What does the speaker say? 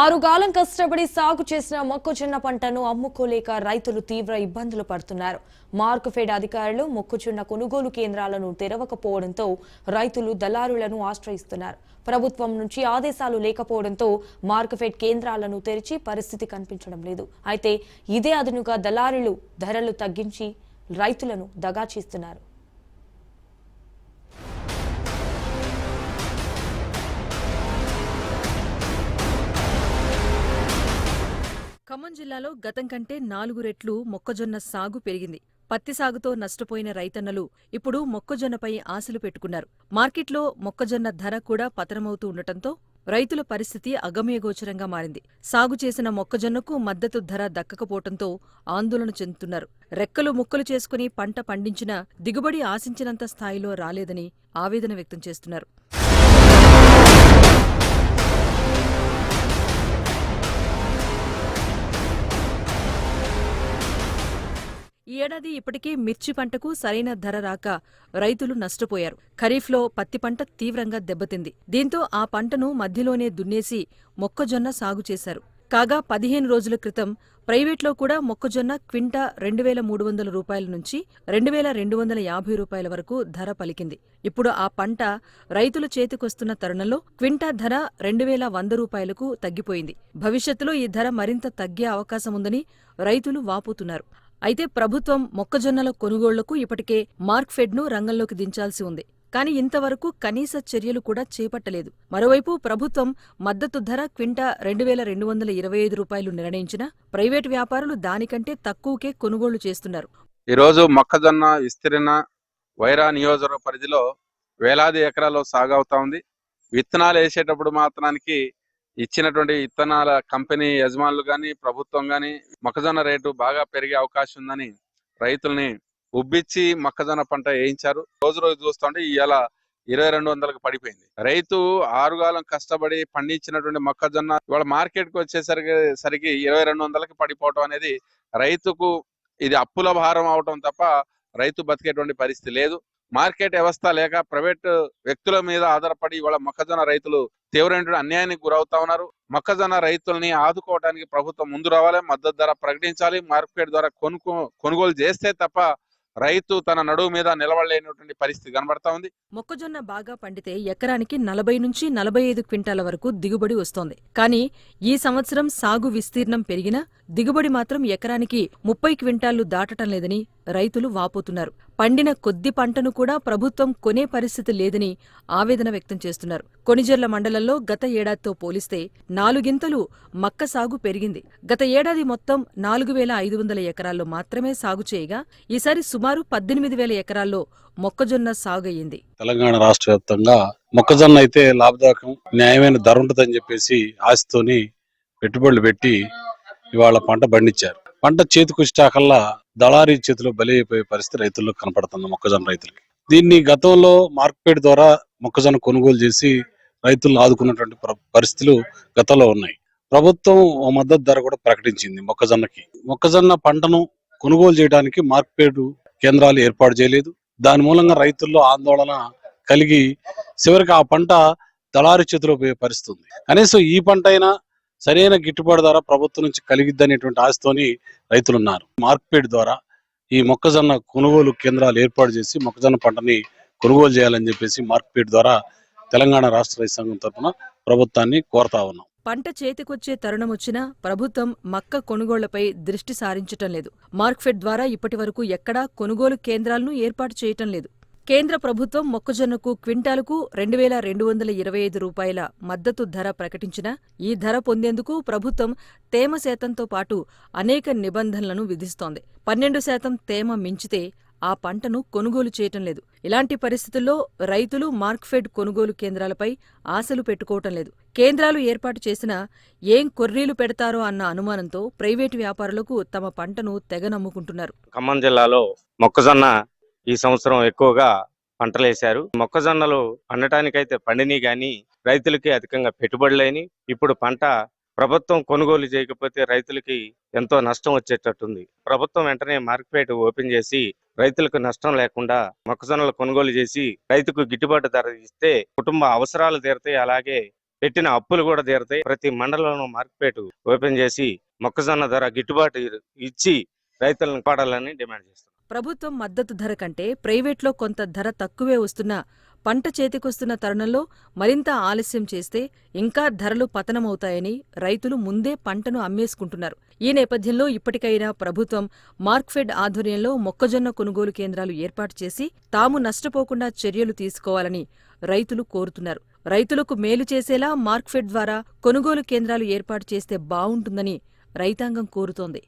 ఆరుగాలం కష్టపడి సాగు చేసిన మొక్కజొన్న పంటను అమ్ముకోలేక రైతులు తీవ్ర ఇబ్బందులు పడుతున్నారు. మార్కెట్ అధికారులు మొక్కజొన్న కొనుగోలు కేంద్రాలను తెరవకపోవడంతో రైతులు దళారులను ఆశ్రయిస్తున్నారు. ప్రభుత్వం నుంచి ఆదేశాలు లేకపోవడంతో మార్కెట్ కేంద్రాలను తెరిచి పరిస్థితి కనిపించడం లేదు. అయితే ఇదే అదనుగా దళారులు ధరలు తగ్గించి రైతులను దగా చేస్తున్నారు. ఖమ్మం జిల్లాలో గతం కంటే 4 రెట్లు మొక్కజొన్న సాగు పెరిగింది. పత్తి సాగుతో నష్టపోయిన రైతన్నలు ఇప్పుడు మొక్కజొన్నపై ఆశలు పెట్టుకున్నారు. మార్కెట్లో మొక్కజొన్న ధర కూడా పతనమవుతూ ఉండటంతో రైతుల పరిస్థితి అగమ్యగోచరంగా మారింది. సాగు చేసిన మొక్కజొన్నకు మద్దతు ధర దక్కకపోవడంతో ఆందోళన చెందుతున్నారు. రెక్కలు ముక్కలు చేసుకుని పంట పండించినా దిగుబడి ఆశించినంత స్థాయిలో రాలేదని ఆవేదన వ్యక్తం చేస్తున్నారు. ఈ ఏడాది ఇప్పటికే మిర్చి పంటకు సరైన ధర రాక రైతులు నష్టపోయారు. ఖరీఫ్లో పత్తి పంట తీవ్రంగా దెబ్బతింది. దీంతో ఆ పంటను మధ్యలోనే దున్నేసి మొక్కజొన్న సాగు చేశారు. కాగా 15 రోజుల క్రితం ప్రైవేట్లో కూడా మొక్కజొన్న క్వింటా 2,300 రూపాయల నుంచి 2,250 రూపాయల వరకు ధర పలికింది. ఇప్పుడు ఆ పంట రైతుల చేతికొస్తున్న తరుణంలో క్వింటా ధర 2,100 రూపాయలకు తగ్గిపోయింది. భవిష్యత్తులో ఈ ధర మరింత తగ్గే అవకాశముందని రైతులు వాపోతున్నారు. అయితే ప్రభుత్వం మొక్కజొన్నల కొనుగోళ్లకు ఇప్పటికే మార్క్ఫెడ్ను రంగంలోకి దించాల్సి ఉంది. కానీ ఇంతవరకు కనీస చర్యలు కూడా చేపట్టలేదు. మరోవైపు ప్రభుత్వం మద్దతు ధర క్వింటా 2,225 రూపాయలు నిర్ణయించినా ప్రైవేటు వ్యాపారులు దానికంటే తక్కువకే కొనుగోళ్లు చేస్తున్నారు. ఈరోజు మొక్కజొన్న విస్తీర్ణ వైరా నియోజకవర్గ పరిధిలో వేలాది ఎకరాల్లో సాగవుతా ఉంది. విత్తనాలు వేసేటప్పుడు మాత్రానికి ఇచ్చినటువంటి విత్తనాల కంపెనీ యజమానులు గాని ప్రభుత్వం గాని మొక్కజొన్న రేటు బాగా పెరిగే అవకాశం ఉందని రైతుల్ని ఉబ్బిచ్చి మొక్కజొన్న పంట వేయించారు. రోజు రోజు చూస్తుంటే ఇవాళ 2,200కు పడిపోయింది. రైతు ఆరుగాలం కష్టపడి పండించినటువంటి మొక్కజొన్న ఇవాళ మార్కెట్కి వచ్చేసరికి 2,200కి పడిపోవటం అనేది రైతుకు ఇది అప్పుల భారం అవటం తప్ప రైతు బతికేటువంటి పరిస్థితి లేదు. మార్కెట్ వ్యవస్థ లేక ప్రైవేట్ వ్యక్తుల మీద ఆధారపడి ఇవాళ మొక్కజొన్న రైతులు తీవ్రమైన అన్యాయానికి గురవుతా ఉన్నారు. మొక్కజొన్న రైతుల్ని ఆదుకోవడానికి ప్రభుత్వం ముందు రావాలి, మద్దతు ధర ప్రకటించాలి. మార్కెట్ ద్వారా కొనుగోలు చేస్తే తప్ప రైతు తన నడువు మీద నిలబడలేనటువంటి పరిస్థితి కనబడతా ఉంది. మొక్కజొన్న బాగా పండితే ఎకరానికి 40 నుంచి 45 క్వింటాల వరకు దిగుబడి వస్తోంది. కానీ ఈ సంవత్సరం సాగు విస్తీర్ణం పెరిగినా దిగుబడి మాత్రం ఎకరానికి 30 క్వింటాళ్లు దాటటం లేదని రైతులు వాపోతున్నారు. పండిన కొద్ది పంటను కూడా ప్రభుత్వం కొనే పరిస్థితి లేదని ఆవేదన వ్యక్తం చేస్తున్నారు. కొణిజర్ల మండలంలో గత ఏడాదితో పోలిస్తే 4 మక్క సాగు పెరిగింది. గత ఏడాది మొత్తం 4,500 ఎకరాల్లో మాత్రమే సాగు చేయగా ఈసారి సుమారు 18,000 ఎకరాల్లో మొక్కజొన్న సాగు అయ్యింది. తెలంగాణ రాష్ట్ర వ్యాప్తంగా మొక్కజొన్న అయితే లాభదాయకం, న్యాయమైన ధర ఉంటుందని చెప్పేసి ఆశతోని పెట్టుబడులు పెట్టి ఇవాళ పంట పండించారు. పంట చేతికొచ్చాకల్లా దళారీ చేతిలో బలైపోయే పరిస్థితి రైతుల్లో కనపడుతుంది. మొక్కజొన్న రైతులకి దీన్ని గతంలో మార్కెట్ ద్వారా మొక్కజొన్న కొనుగోలు చేసి రైతులను ఆదుకున్నటువంటి పరిస్థితులు గతంలో ఉన్నాయి. ప్రభుత్వం మద్దతు ధర కూడా ప్రకటించింది మొక్కజొన్నకి. మొక్కజొన్న పంటను కొనుగోలు చేయడానికి మార్కెట్ కేంద్రాలు ఏర్పాటు చేయలేదు. దాని మూలంగా రైతుల్లో ఆందోళన కలిగి చివరికి ఆ పంట దళారీ చేతిలో పోయే పరిస్థితి ఉంది. కనీసం ఈ పంట అయినా సరైన గిట్టుబాటు ధర ప్రభుత్వం నుంచి కలిగిద్దనేటువంటి ఆశతోని రైతులు ఉన్నారు. మార్కెట్ ద్వారా ఈ మొక్కజొన్న కొనుగోలు కేంద్రాలు ఏర్పాటు చేసి మొక్కజొన్న పంటని కొనుగోలు చేయాలని చెప్పేసి మార్కెట్ ద్వారా తెలంగాణ రాష్ట్ర రైతు సంఘం తరఫున ప్రభుత్వాన్ని కోరుతా ఉన్నాం. పంట చేతికొచ్చే తరుణమొచ్చినా ప్రభుత్వం మక్క కొనుగోళ్లపై దృష్టి సారించటం లేదు. మార్క్ఫెడ్ ద్వారా ఇప్పటివరకు ఎక్కడా కొనుగోలు కేంద్రాలను ఏర్పాటు చేయటం లేదు. కేంద్ర ప్రభుత్వం మొక్కజొన్నకు క్వింటాలుకు 2,225 రూపాయల మద్దతు ధర ప్రకటించినా ఈ ధర పొందేందుకు ప్రభుత్వం తేమ శాతంతో పాటు అనేక నిబంధనలను విధిస్తోంది. 12% తేమ మించితే ఆ పంటను కొనుగోలు చేయటం లేదు. ఇలాంటి పరిస్థితుల్లో రైతులు మార్క్ఫెడ్ కొనుగోలు కేంద్రాలపై ఆశలు పెట్టుకోవటం లేదు. కేంద్రాలు ఏర్పాటు చేసినా ఏం కొర్రీలు పెడతారో అన్న అనుమానంతో ప్రైవేటు వ్యాపారులకు తమ పంటను తెగ నమ్ముకుంటున్నారు. ఖమ్మం జిల్లాలో మొక్కజొన్న ఈ సంవత్సరం ఎక్కువగా పంటలేశారు. మొక్కజొన్నలు పండటానికైతే పండిని గాని రైతులకి అధికంగా పెట్టుబడులేని ఇప్పుడు పంట ప్రభుత్వం కొనుగోలు చేయకపోతే రైతులకి ఎంతో నష్టం వచ్చేటట్టుంది. ప్రభుత్వం వెంటనే మార్కెట్ ఓపెన్ చేసి రైతులకు నష్టం లేకుండా మొక్కజొన్నలు కొనుగోలు చేసి రైతుకు గిట్టుబాటు ధర ఇస్తే కుటుంబ అవసరాలు తీరుతాయి. అలాగే పెట్టిన అప్పులు కూడా తీరతాయి. ప్రతి మండలంలో మార్కెట్ ఓపెన్ చేసి మొక్కజొన్న ధర గిట్టుబాటు ఇచ్చి రైతులను కాపాడాలని డిమాండ్ చేస్తున్నాం. ప్రభుత్వం మద్దతు ధర కంటే ప్రైవేట్లో కొంత ధర తక్కువే వస్తున్నా పంట చేతికొస్తున్న తరుణంలో మరింత ఆలస్యం చేస్తే ఇంకా ధరలు పతనమవుతాయని రైతులు ముందే పంటను అమ్మేసుకుంటున్నారు. ఈ నేపథ్యంలో ఇప్పటికైనా ప్రభుత్వం మార్క్ఫెడ్ ఆధ్వర్యంలో మొక్కజొన్న కొనుగోలు కేంద్రాలు ఏర్పాటు చేసి తాము నష్టపోకుండా చర్యలు తీసుకోవాలని రైతులు కోరుతున్నారు. రైతులకు మేలు చేసేలా మార్క్ఫెడ్ ద్వారా కొనుగోలు కేంద్రాలు ఏర్పాటు చేస్తే బావుంటుందని రైతాంగం కోరుతోంది.